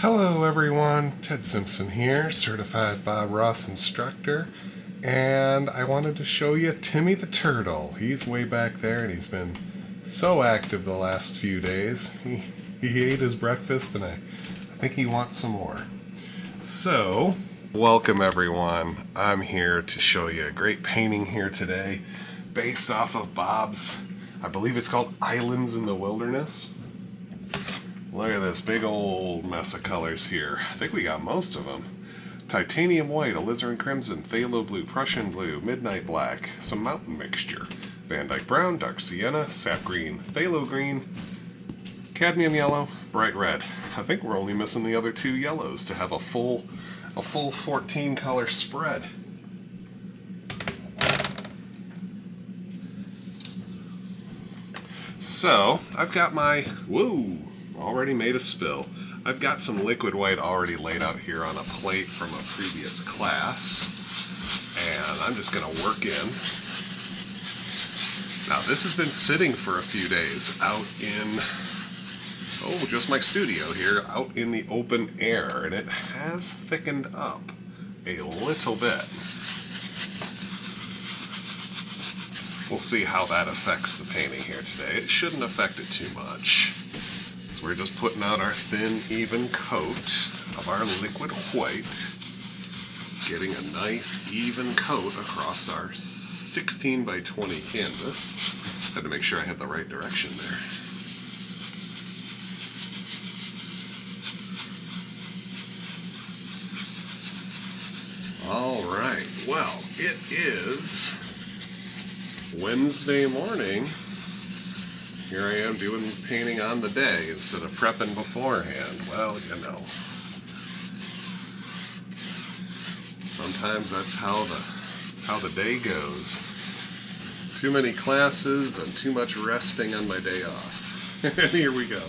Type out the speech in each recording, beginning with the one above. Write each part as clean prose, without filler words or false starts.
Hello everyone, Ted Simpson here, Certified Bob Ross Instructor, and I wanted to show you Timmy the Turtle. He's way back there and he's been so active the last few days. He ate his breakfast and I think he wants some more. So, welcome everyone. I'm here to show you a great painting here today based off of Bob's, I believe it's called Islands in the Wilderness. Look at this big old mess of colors here. I think we got most of them. Titanium white, alizarin crimson, phthalo blue, Prussian blue, midnight black, some mountain mixture, Van Dyke brown, dark sienna, sap green, phthalo green, cadmium yellow, bright red. I think we're only missing the other two yellows to have a full 14 color spread. So I've got my, already made a spill. I've got some liquid white already laid out here on a plate from a previous class, and I'm just going to work in. Now this has been sitting for a few days out in, just my studio here, out in the open air, and it has thickened up a little bit. We'll see how that affects the painting here today. It shouldn't affect it too much. So we're just putting out our thin, even coat of our liquid white, getting a nice, even coat across our 16 by 20 canvas. Had to make sure I had the right direction there. All right, well, it is Wednesday morning. Here I am doing painting on the day instead of prepping beforehand. Well, you know. Sometimes that's how the day goes. Too many classes and too much resting on my day off. And here we go.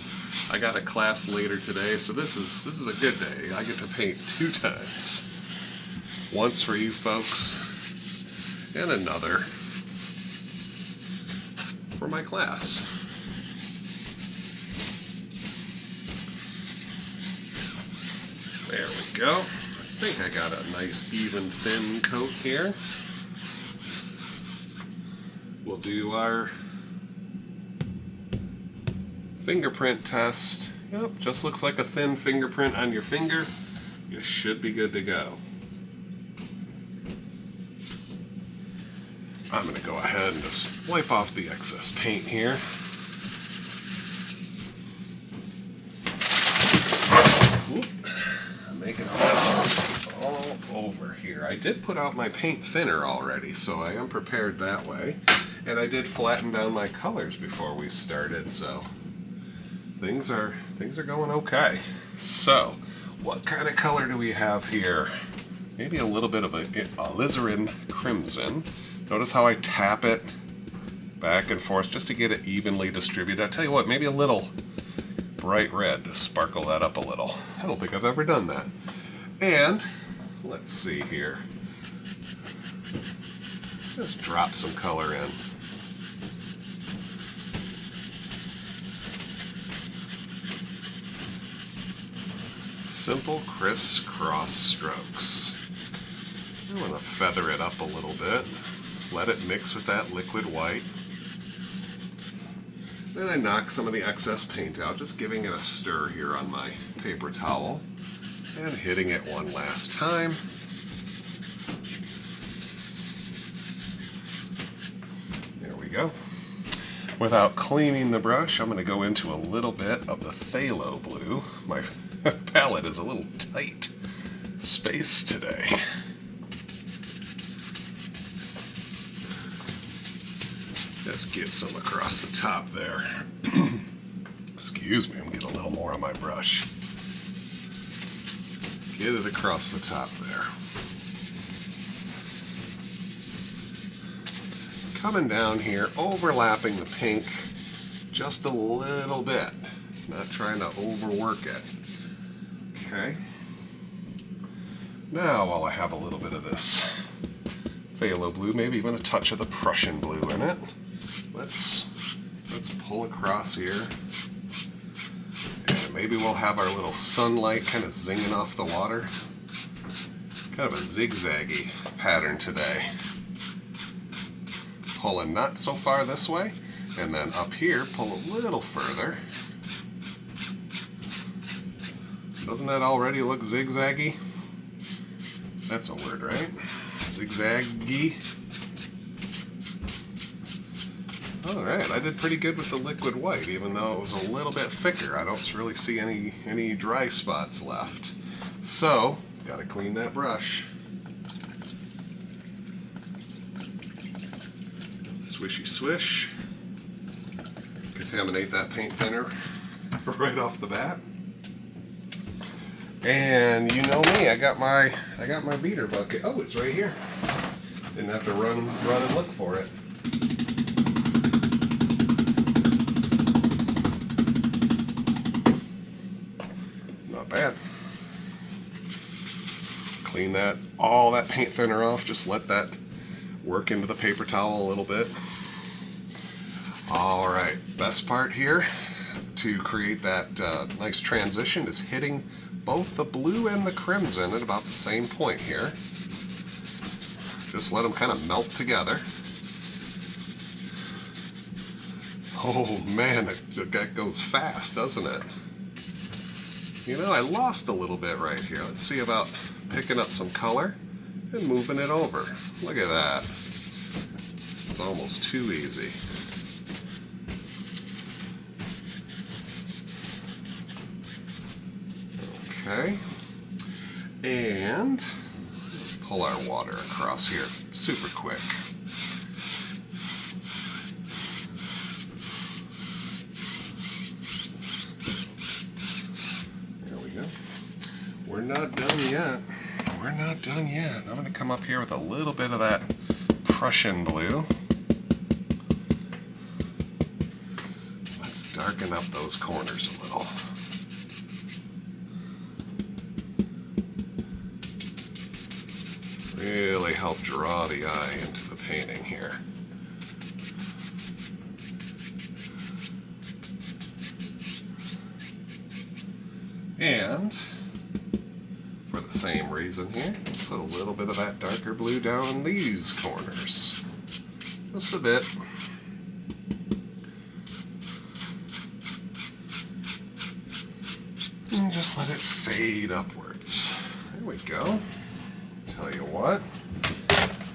I got a class later today, so this is a good day. I get to paint 2 times. Once for you folks, and another for my class. There we go. I think I got a nice even thin coat here. We'll do our fingerprint test. Yep, just looks like a thin fingerprint on your finger. You should be good to go. I'm going to go ahead and just wipe off the excess paint here. I'm making a mess all over here. I did put out my paint thinner already, so I am prepared that way. And I did flatten down my colors before we started, so things are going okay. So, what kind of color do we have here? Maybe a little bit of a alizarin crimson. Notice how I tap it back and forth just to get it evenly distributed. I tell you what, maybe a little bright red to sparkle that up a little. I don't think I've ever done that. And let's see here. Just drop some color in. Simple crisscross strokes. I want to feather it up a little bit. Let it mix with that liquid white. Then I knock some of the excess paint out, just giving it a stir here on my paper towel and hitting it one last time. There we go. Without cleaning the brush, I'm going to go into a little bit of the phthalo blue. My palette is a little tight space today. Just get some across the top there. Excuse me, I'm going to get a little more on my brush. Get it across the top there. Coming down here, overlapping the pink just a little bit. Not trying to overwork it. Okay. Now, while I have a little bit of this phthalo blue, maybe even a touch of the Prussian blue in it, let's pull across here and Maybe we'll have our little sunlight kind of zinging off the water. Kind of a zigzaggy pattern today. Pulling not so far this way, and then up here, pull a little further. Doesn't that already look zigzaggy? That's a word, right? Zigzaggy. Alright, I did pretty good with the liquid white, even though it was a little bit thicker. I don't really see any dry spots left. So, gotta clean that brush. Swishy swish. Contaminate that paint thinner right off the bat. And you know me, I got my beater bucket. Oh, it's right here. Didn't have to run and look for it. Not bad. Clean all that paint thinner off. Just let that work into the paper towel a little bit. All right, best part here to create that nice transition is hitting both the blue and the crimson at about the same point here. Just let them kind of melt together. Oh man, that goes fast, doesn't it? You know, I lost a little bit right here. Let's see about picking up some color and moving it over. Look at that. It's almost too easy. Okay, and let's pull our water across here super quick. There we go. We're not done yet. We're not done yet. I'm going to come up here with a little bit of that Prussian blue. Let's darken up those corners a little. Really help draw the eye into the painting here. And for the same reason here, put a little bit of that darker blue down these corners. Just a bit. And just let it fade upwards. There we go. Tell you what,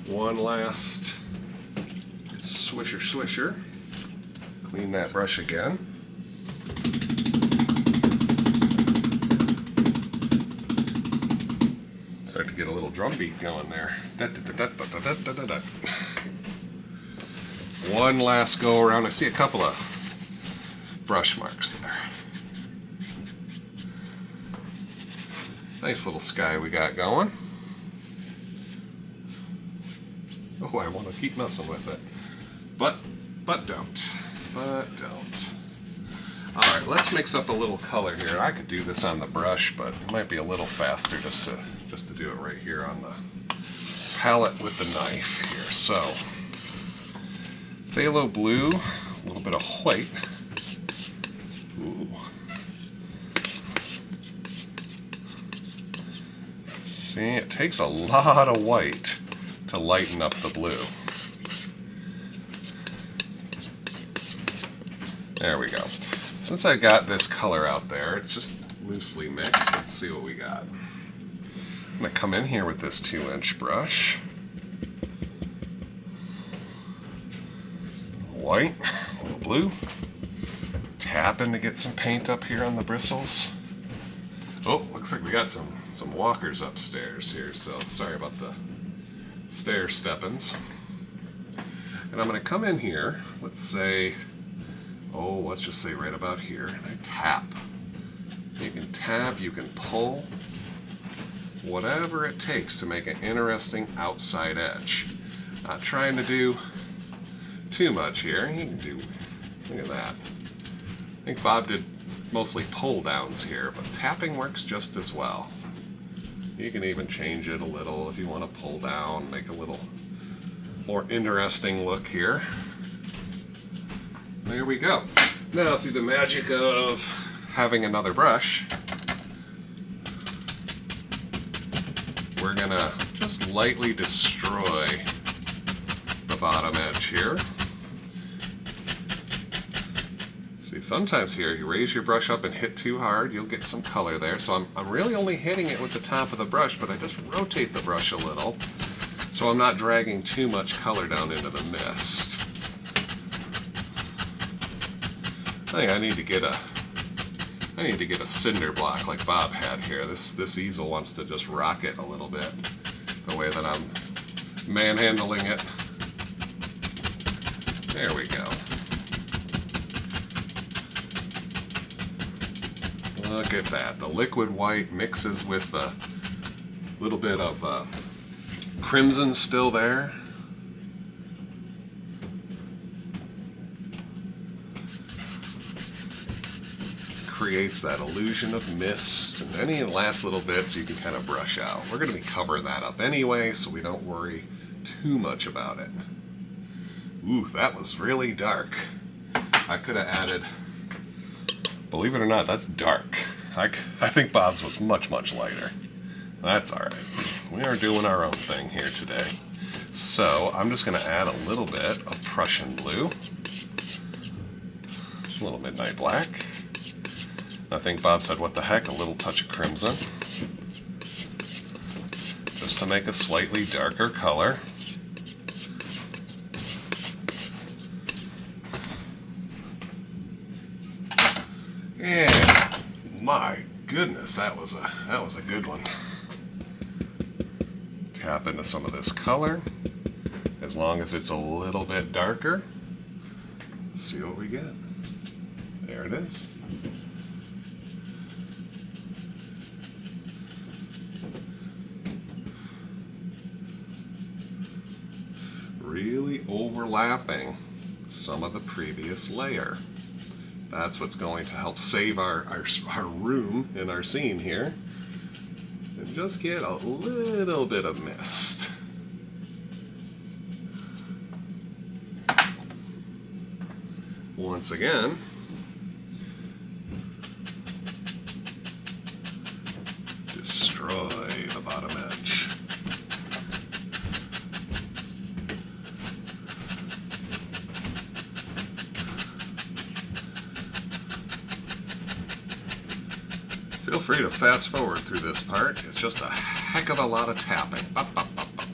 one last swisher. Clean that brush again. Start to get a little drum beat going there. One last go around. I see a couple of brush marks there. Nice little sky we got going. Oh, I want to keep messing with it. But don't. Alright, let's mix up a little color here. I could do this on the brush, but it might be a little faster just to do it right here on the palette with the knife here. So, phthalo blue, a little bit of white. Ooh. See, it takes a lot of white to lighten up the blue. There we go. Since I got this color out there, it's just loosely mixed. Let's see what we got. I'm going to come in here with this 2-inch brush. White, a little blue. Tapping to get some paint up here on the bristles. Oh, looks like we got some walkers upstairs here, so sorry about the stair steppins. And I'm going to come in here, let's say, let's just say right about here, and I tap. You can tap, you can pull, whatever it takes to make an interesting outside edge. Not trying to do too much here. You can do, look at that. I think Bob did mostly pull downs here, but tapping works just as well. You can even change it a little if you want to pull down, make a little more interesting look here. There we go. Now, through the magic of having another brush, we're gonna just lightly destroy the bottom edge here. See, sometimes here you raise your brush up and hit too hard, you'll get some color there. So I'm really only hitting it with the top of the brush, but I just rotate the brush a little so I'm not dragging too much color down into the mist. I think I need to get a cinder block like Bob had here. This easel wants to just rock it a little bit, the way that I'm manhandling it. There we go. Look at that. The liquid white mixes with a little bit of crimson still there. Creates that illusion of mist, and any last little bits you can kind of brush out. We're going to be covering that up anyway, so we don't worry too much about it. Ooh, that was really dark. I could have added, believe it or not, that's dark. I think Bob's was much, much lighter. That's alright. We are doing our own thing here today. So I'm just going to add a little bit of Prussian blue, a little midnight black. I think Bob said, what the heck, a little touch of crimson, just to make a slightly darker color. And my goodness, that was a good one. Tap into some of this color, as long as it's a little bit darker. Let's see what we get. There it is. Really overlapping some of the previous layer. That's what's going to help save our room in our scene here. And just get a little bit of mist. Once again, destroy the bottom edge. Feel free to fast forward through this part. It's just a heck of a lot of tapping. Bop, bop, bop, bop.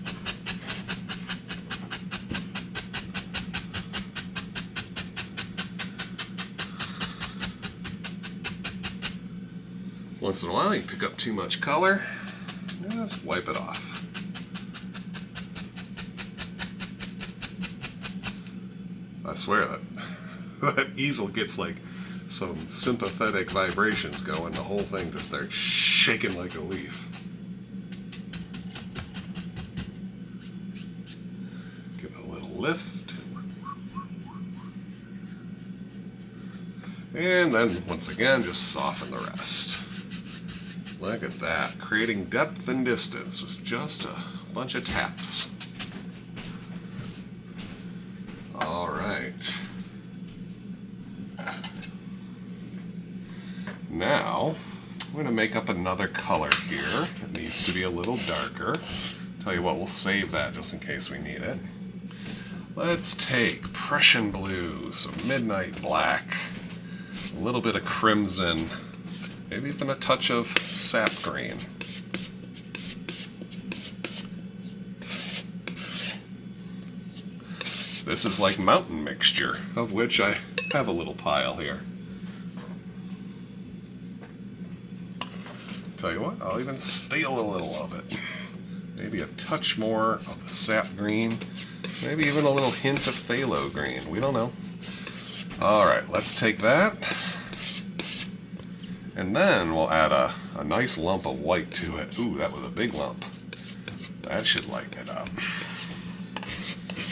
Once in a while you pick up too much color, just wipe it off. I swear that easel gets like some sympathetic vibrations going, the whole thing just starts shaking like a leaf. Give it a little lift. And then, once again, just soften the rest. Look at that. Creating depth and distance with just a bunch of taps. All right. Now, I'm going to make up another color here. It needs to be a little darker. Tell you what, we'll save that just in case we need it. Let's take Prussian blue, some midnight black, a little bit of crimson, maybe even a touch of sap green. This is like mountain mixture, of which I have a little pile here. Tell you what, I'll even steal a little of it. Maybe a touch more of the sap green, maybe even a little hint of phthalo green. We don't know. All right, let's take that. And then we'll add a nice lump of white to it. Ooh, that was a big lump. That should lighten it up.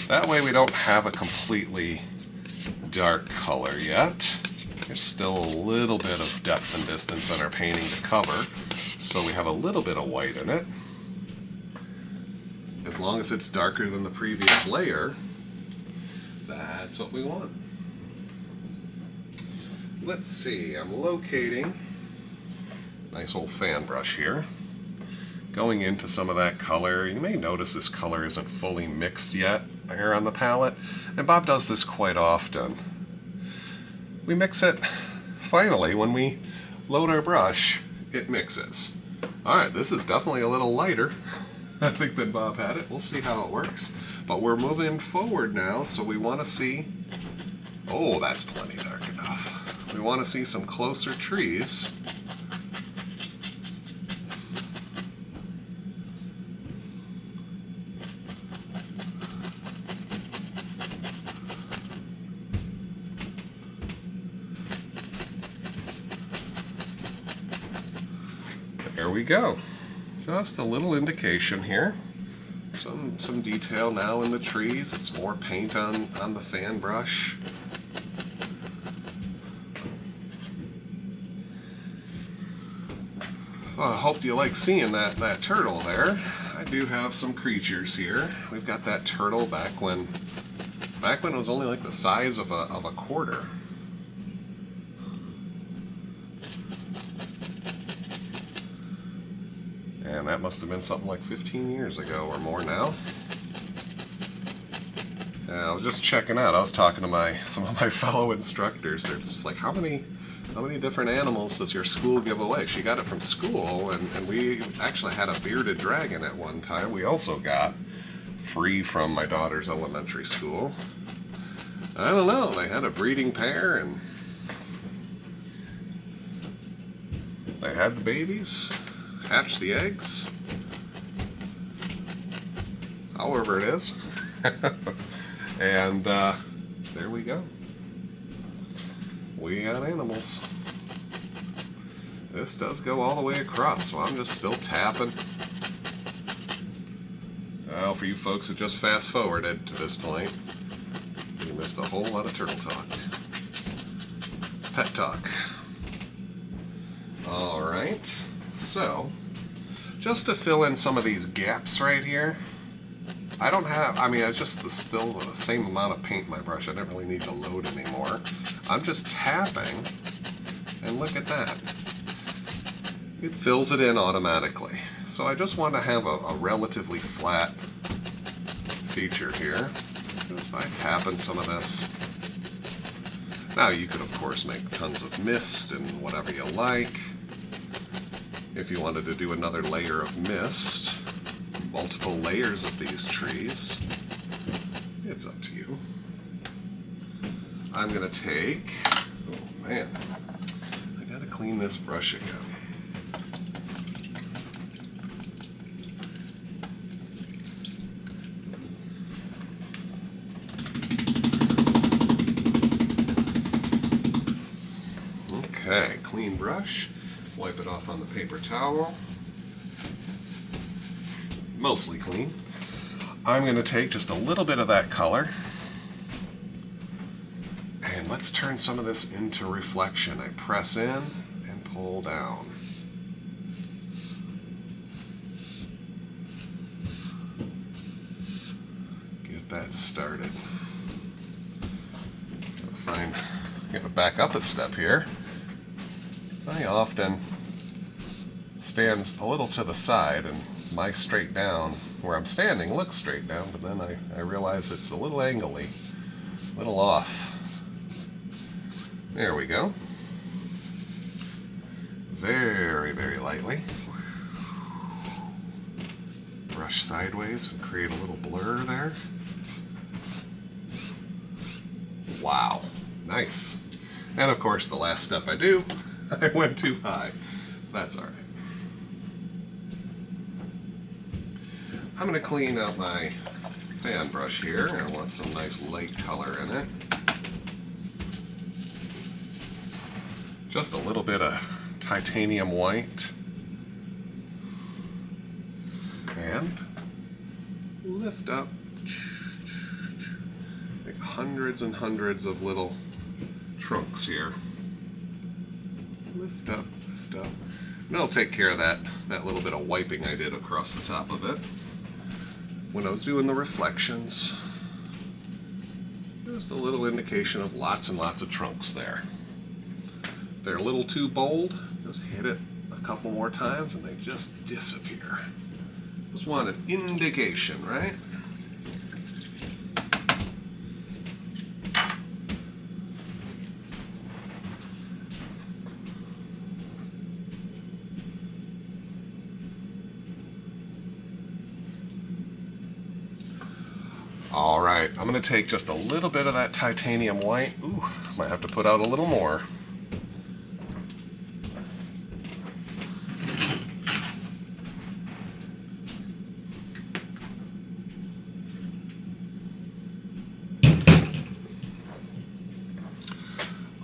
That way we don't have a completely dark color yet. There's still a little bit of depth and distance in our painting to cover, so we have a little bit of white in it. As long as it's darker than the previous layer, that's what we want. let's see, I'm locating a nice old fan brush here. Going into some of that color. You may notice this color isn't fully mixed yet here on the palette, and Bob does this quite often. We mix it, finally, when we load our brush, it mixes. Alright, this is definitely a little lighter, I think, than Bob had it. We'll see how it works. But we're moving forward now, so we want to see... Oh, that's plenty dark enough. We want to see some closer trees. There we go. Just a little indication here. Some detail now in the trees. It's more paint on the fan brush. Well, I hope you like seeing that turtle there. I do have some creatures here. We've got that turtle back when it was only like the size of a quarter. And that must have been something like 15 years ago or more now. And I was just checking out. I was talking to some of my fellow instructors. They're just like, how many different animals does your school give away? She got it from school, and we actually had a bearded dragon at one time. We also got free from my daughter's elementary school. I don't know. They had a breeding pair, and they had the babies. Hatch the eggs, however it is, and there we go. We got animals. This does go all the way across, so I'm just still tapping. Well, for you folks that just fast forwarded to this point, you missed a whole lot of turtle talk. Pet talk. Alright. So, just to fill in some of these gaps right here, it's just still the same amount of paint in my brush. I don't really need to load anymore. I'm just tapping, and look at that. It fills it in automatically. So I just want to have a relatively flat feature here, just by tapping some of this. Now you could, of course, make tons of mist and whatever you like. If you wanted to do another layer of mist, multiple layers of these trees, it's up to you. I'm going to take, oh man, I got to clean this brush again. Okay, clean brush. Wipe it off on the paper towel. Mostly clean. I'm going to take just a little bit of that color, and let's turn some of this into reflection. I press in and pull down. Get that started. I'm going to back up a step here. I often stand a little to the side, and my straight down where I'm standing looks straight down, but then I realize it's a little angly, a little off. There we go. Very, very lightly. Brush sideways and create a little blur there. Wow, nice. And of course the last step I do, I went too high. That's alright. I'm going to clean out my fan brush here. I want some nice light color in it. Just a little bit of titanium white. And lift up. Like hundreds and hundreds of little trunks here. Lift up, lift up. And I'll take care of that little bit of wiping I did across the top of it when I was doing the reflections. Just a little indication of lots and lots of trunks there. they're a little too bold, just hit it a couple more times and they just disappear. Just want an indication, right? All right, I'm going to take just a little bit of that titanium white. Ooh, might have to put out a little more.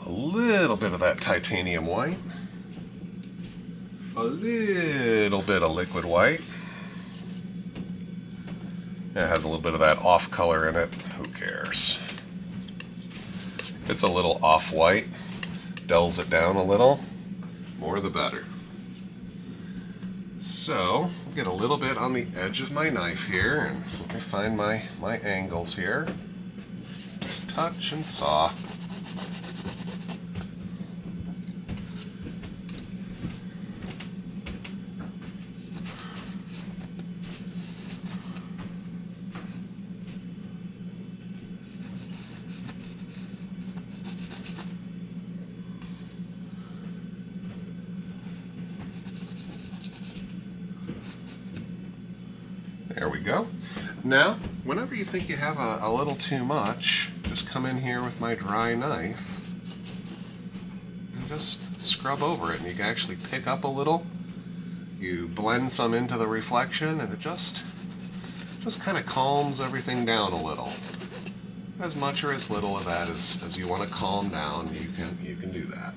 A little bit of that titanium white. A little bit of liquid white. It has a little bit of that off color in it. Who cares? If it's a little off white, dulls it down a little, more the better. So, I'll get a little bit on the edge of my knife here, and let me find my angles here. Just touch and saw. There we go. Now, whenever you think you have a little too much, just come in here with my dry knife and just scrub over it. And you can actually pick up a little. You blend some into the reflection and it just kind of calms everything down a little. As much or as little of that as you want to calm down, you can do that.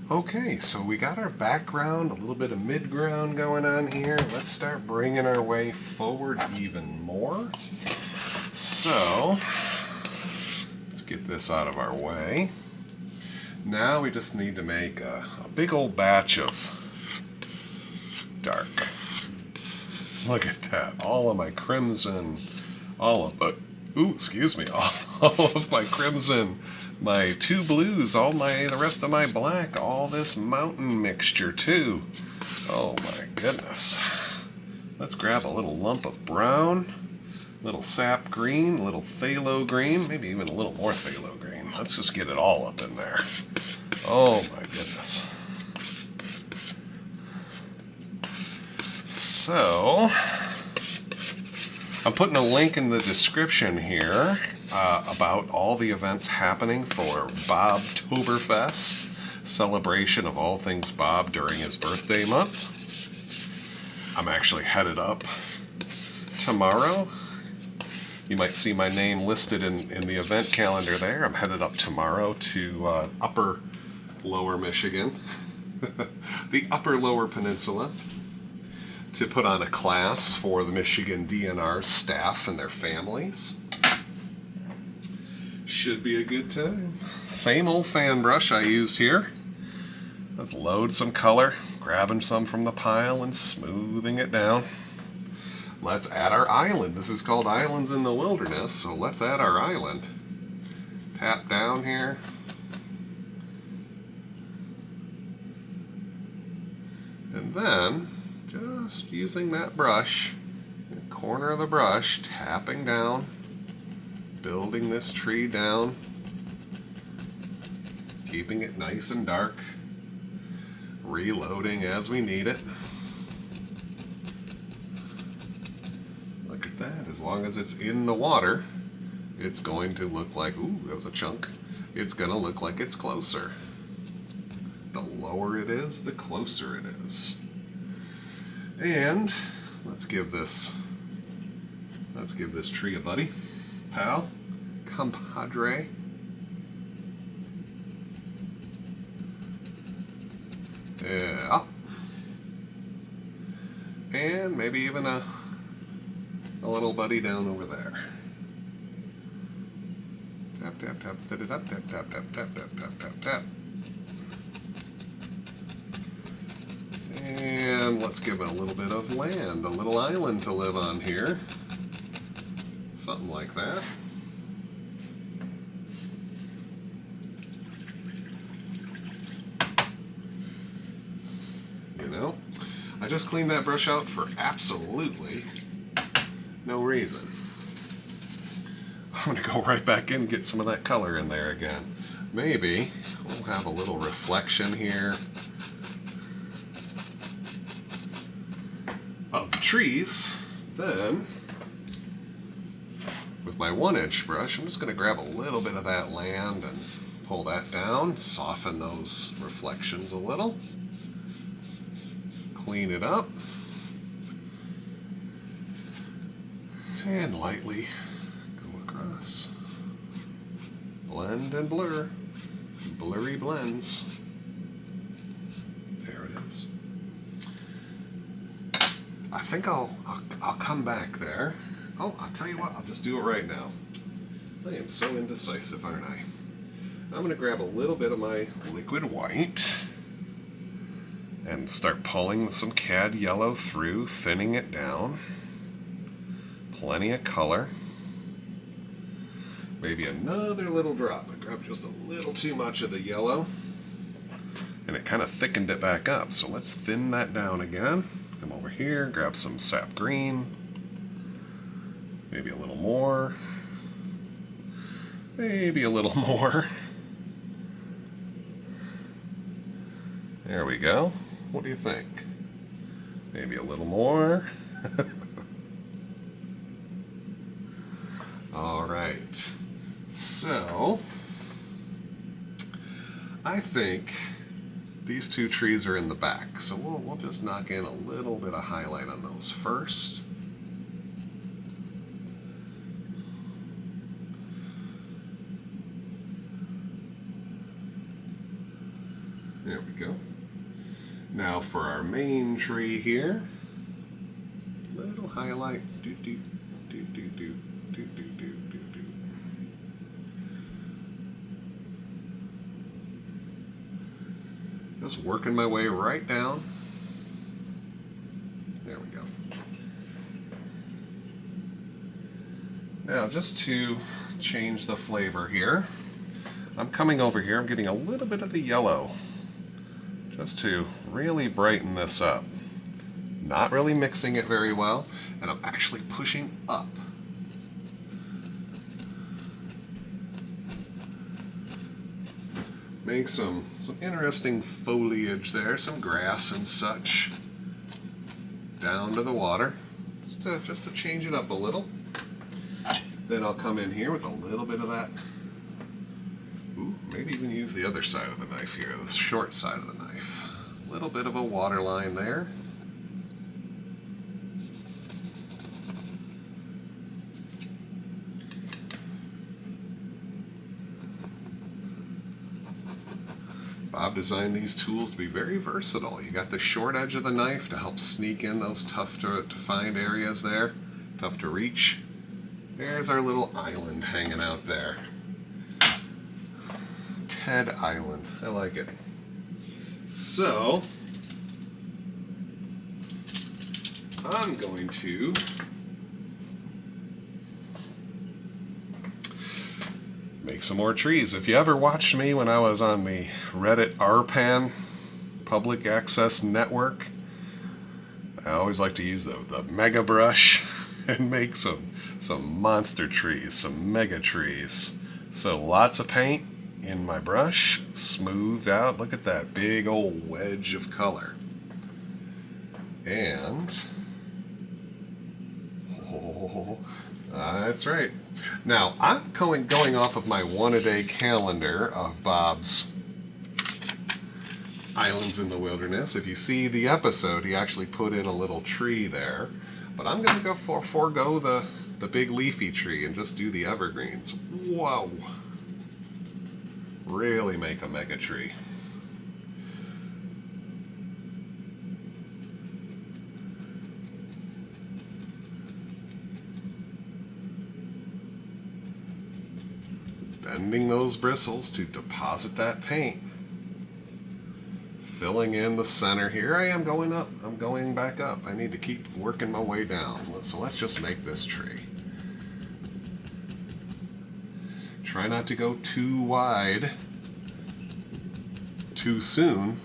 Okay, so we got our background, a little bit of midground going on here. Let's start bringing our way forward even more. So, let's get this out of our way. Now we just need to make a big old batch of dark. Look at that, all of my crimson, all of my crimson, my two blues, the rest of my black, all this mountain mixture too. Oh my goodness. Let's grab a little lump of brown, little sap green, a little phthalo green, maybe even a little more phthalo green. Let's just get it all up in there. Oh my goodness. So, I'm putting a link in the description here about all the events happening for Bobtoberfest, celebration of all things Bob during his birthday month. I'm actually headed up tomorrow. You might see my name listed in the event calendar there. I'm headed up tomorrow to Upper Lower Michigan, the Upper Lower Peninsula, to put on a class for the Michigan DNR staff and their families. Should be a good time. Same old fan brush I use here. Let's load some color, grabbing some from the pile and smoothing it down. Let's add our island. This is called Islands in the Wilderness, so let's add our island. Tap down here. And then, just using that brush, the corner of the brush, tapping down, building this tree down, keeping it nice and dark, reloading as we need it. Look at that, as long as it's in the water, it's going to look like, ooh, that was a chunk. It's going to look like it's closer. The lower it is, the closer it is. And let's give this tree a buddy, pal, compadre. Yeah. And maybe even a little buddy down over there. Tap, tap, tap, tap, tap, tap, tap, tap, tap, tap, tap, tap. And let's give it a little bit of land, a little island to live on here. Something like that. just cleaned that brush out for absolutely no reason. I'm going to go right back in and get some of that color in there again. Maybe we'll have a little reflection here of the trees. Then, with my 1-inch brush, I'm just going to grab a little bit of that land and pull that down, soften those reflections a little, clean it up, and lightly go across. Blend and blur. Blurry blends. There it is. I think I'll come back there. Oh, I'll tell you what, I'll just do it right now. I am so indecisive, aren't I? I'm going to grab a little bit of my liquid white and start pulling some cad yellow through, thinning it down. Plenty of color. Maybe another little drop. I grabbed just a little too much of the yellow and it kind of thickened it back up. So let's thin that down again. Come over here, grab some sap green. Maybe a little more. Maybe a little more. There we go. What do you think? Maybe a little more. All right. So, I think these two trees are in the back. So we'll just knock in a little bit of highlight on those first. There we go. Now for our main tree here, little highlights. Do do do do do do do do do do. Just working my way right down. There we go. Now just to change the flavor here, I'm coming over here, I'm getting a little bit of the yellow just to really brighten this up. Not really mixing it very well, and I'm actually pushing up. Make some interesting foliage there, some grass and such down to the water, just to change it up a little. Then I'll come in here with a little bit of that. Ooh, maybe even use the other side of the knife here, the short side of the knife. A little bit of a water line there. Bob designed these tools to be very versatile. You got the short edge of the knife to help sneak in those tough to find areas there, tough to reach. There's our little island hanging out there. Ted Island. I like it. So, I'm going to make some more trees. If you ever watched me when I was on the Reddit RPAN public access network, I always like to use the mega brush and make some monster trees, some mega trees. So lots of paint in my brush, smoothed out. Look at that big old wedge of color. And that's right. Now I'm going off of my one-a-day calendar of Bob's Islands in the Wilderness. If you see the episode, he actually put in a little tree there. But I'm going to go forego the big leafy tree and just do the evergreens. Whoa! Really make a mega tree. Bending those bristles to deposit that paint. Filling in the center. Here I am going up. I'm going back up. I need to keep working my way down. So let's just make this tree. Try not to go too wide too soon.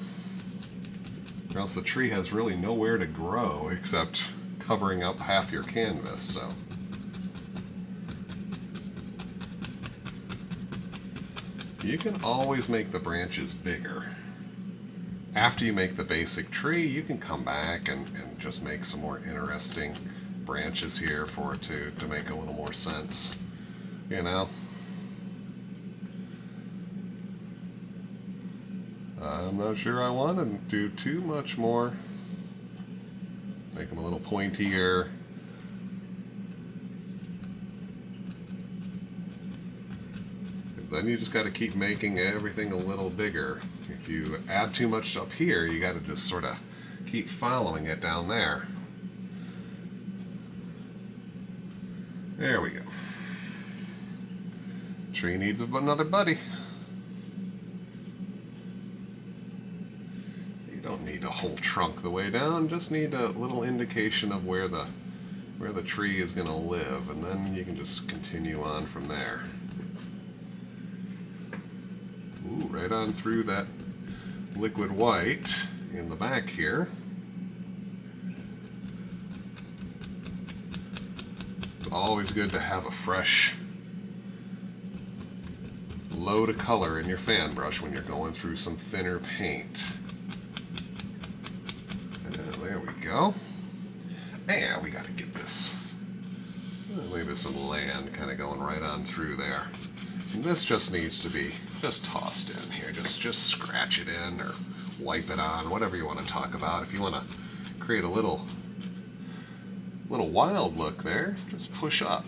or else the tree has really nowhere to grow except covering up half your canvas. So you can always make the branches bigger. After you make the basic tree, you can come back and just make some more interesting branches here for it to make a little more sense, you know. I'm not sure I want to do too much more. Make them a little pointier. Then you just got to keep making everything a little bigger. If you add too much up here, you got to just sort of keep following it down there. There we go. Tree needs another buddy. You don't need a whole trunk the way down, just need a little indication of where the tree is going to live, and then you can just continue on from there. Ooh, right on through that liquid white in the back here. It's always good to have a fresh load of color in your fan brush when you're going through some thinner paint. And there we go. And we got to get this, maybe some land kind of going right on through there. And this just needs to be just tossed in here. Just scratch it in or wipe it on, whatever you want to talk about. If you want to create a little wild look there, just push up.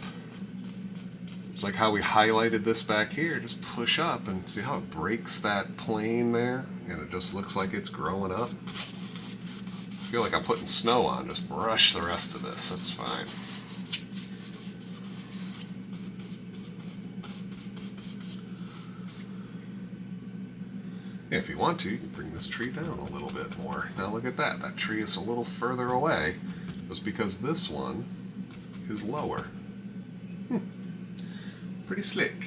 It's like how we highlighted this back here. Just push up and see how it breaks that plane there, and it just looks like it's growing up. I feel like I'm putting snow on. Just brush the rest of this. That's fine. If you want to, you can bring this tree down a little bit more. Now look at that. That tree is a little further away just because this one is lower. Pretty slick.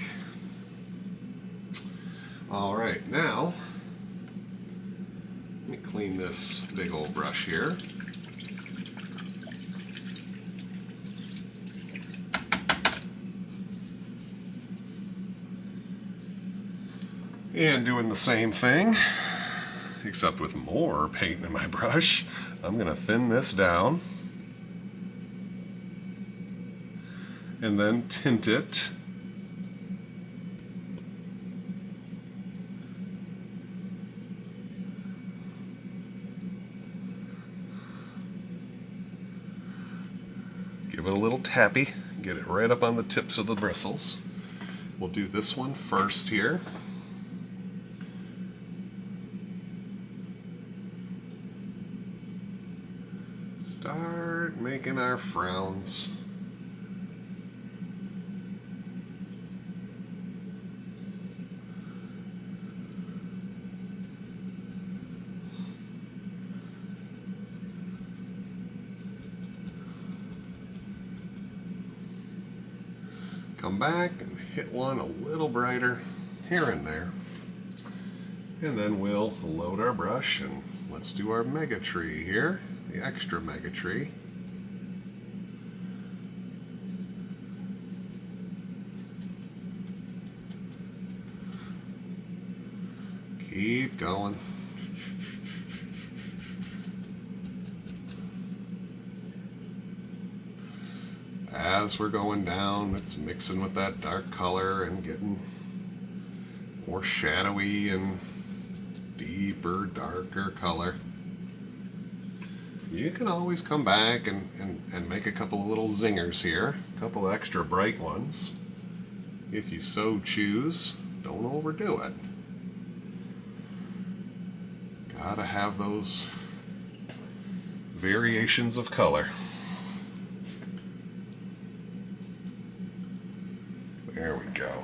All right, now let me clean this big old brush here. And doing the same thing, except with more paint in my brush, I'm going to thin this down and then tint it. Give it a little tappy, get it right up on the tips of the bristles. We'll do this one first here. Start making our frowns. Come back and hit one a little brighter here and there. And then we'll load our brush and let's do our mega tree here. The extra mega tree. Keep going. As we're going down, it's mixing with that dark color and getting more shadowy and deeper, darker color. You can always come back and make a couple of little zingers here, a couple extra bright ones, if you so choose. Don't overdo it. Gotta have those variations of color. There we go.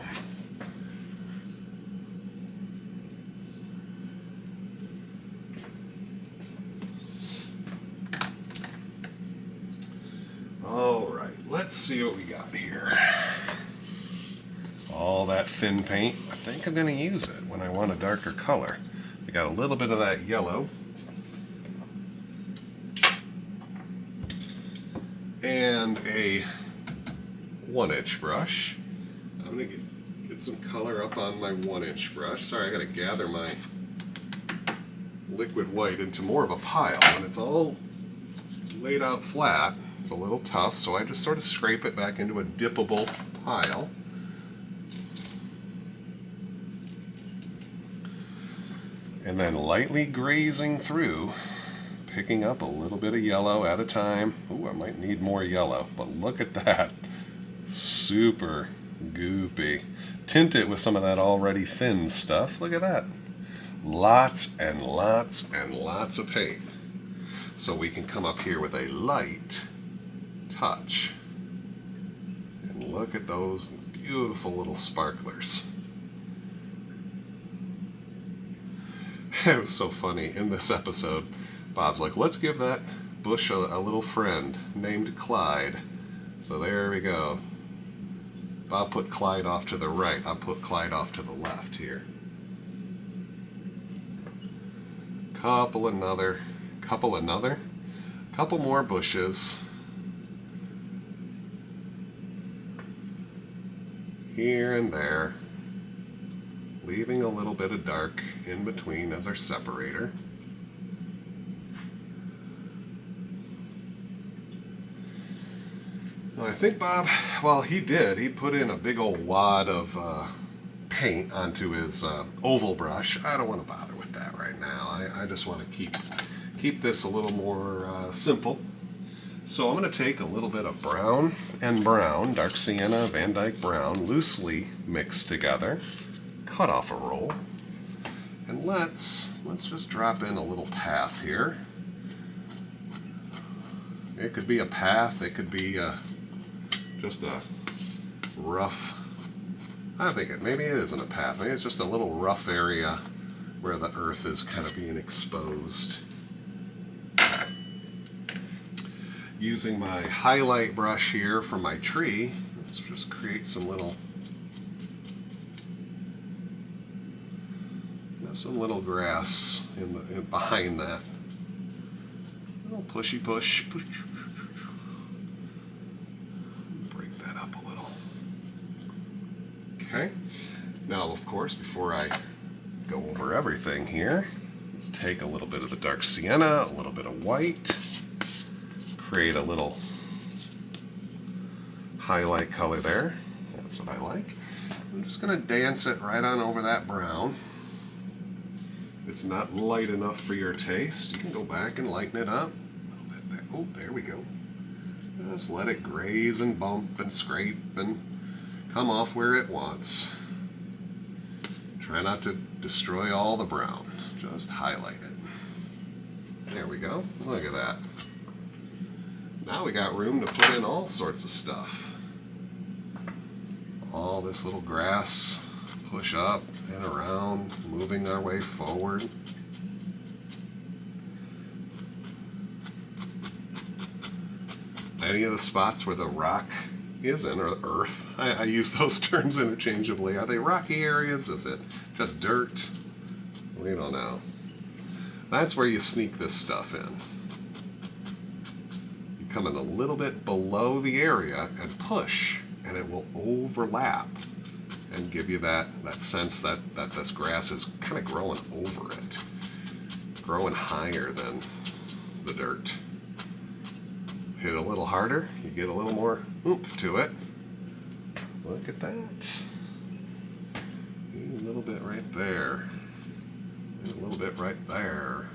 All right, let's see what we got here. All that thin paint. I think I'm going to use it when I want a darker color. I got a little bit of that yellow. and a 1-inch brush. I'm going to get some color up on my 1-inch brush. Sorry, I got to gather my liquid white into more of a pile. When it's all laid out flat, it's a little tough, so I just sort of scrape it back into a dippable pile. And then lightly grazing through, picking up a little bit of yellow at a time. Ooh, I might need more yellow, but look at that. Super goopy. Tint it with some of that already thin stuff. Look at that. Lots and lots and lots of paint. So we can come up here with a light touch. And look at those beautiful little sparklers. It was so funny. In this episode, Bob's like, let's give that bush a little friend named Clyde. So there we go. Bob put Clyde off to the right. I'll put Clyde off to the left here. Couple more bushes here and there, leaving a little bit of dark in between as our separator. Well, I think Bob, well, he put in a big old wad of paint onto his oval brush. I don't want to bother with that right now. I just want to keep this a little more simple. So I'm going to take a little bit of brown and brown, dark sienna, Van Dyke brown, loosely mixed together, cut off a roll, and let's just drop in a little path here. It could be a path, it could be just a rough, maybe it isn't a path, maybe it's just a little rough area where the earth is kind of being exposed. Using my highlight brush here for my tree, let's just create some little grass in behind that. A little pushy push. Break that up a little. Okay. Now, of course, before I go over everything here, let's take a little bit of the dark sienna, a little bit of white, create a little highlight color there. That's what I like. I'm just going to dance it right on over that brown. If it's not light enough for your taste, you can go back and lighten it up a little bit there. Oh, there we go. Just let it graze and bump and scrape and come off where it wants. Try not to destroy all the brown. Just highlight it. There we go. Look at that. Now we got room to put in all sorts of stuff. All this little grass, push up and around, moving our way forward. Any of the spots where the rock isn't, or earth, I use those terms interchangeably. Are they rocky areas? Is it just dirt? We don't know. That's where you sneak this stuff in. You come in a little bit below the area and push, and it will overlap and give you that sense that this grass is kind of growing over it, growing higher than the dirt. Hit a little harder, you get a little more oomph to it. Look at that. A little bit right there. A little bit right there.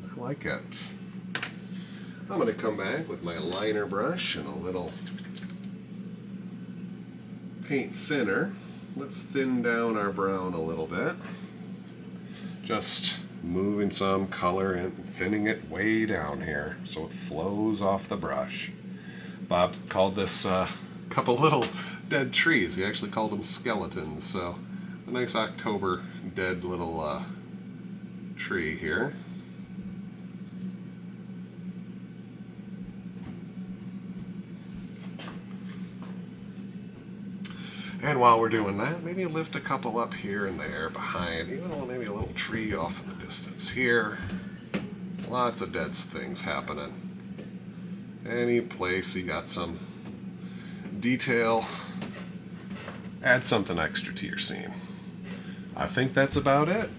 I like it. I'm going to come back with my liner brush and a little paint thinner. Let's thin down our brown a little bit. Just moving some color and thinning it way down here so it flows off the brush. Bob called this a couple little dead trees. He actually called them skeletons. So a nice October dead little tree here. And while we're doing that, maybe lift a couple up here and there behind, even maybe a little tree off in the distance here. Lots of dead things happening. Any place you got some detail, add something extra to your scene. I think that's about it.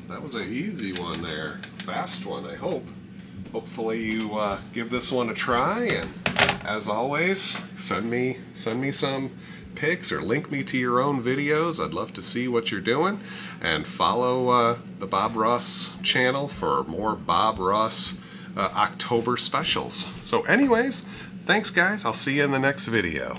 That was an easy one there. Fast one, I hope. Hopefully you give this one a try, and as always, send me some pics or link me to your own videos. I'd love to see what you're doing, and follow the Bob Ross channel for more Bob Ross October specials. So anyways, thanks guys, I'll see you in the next video.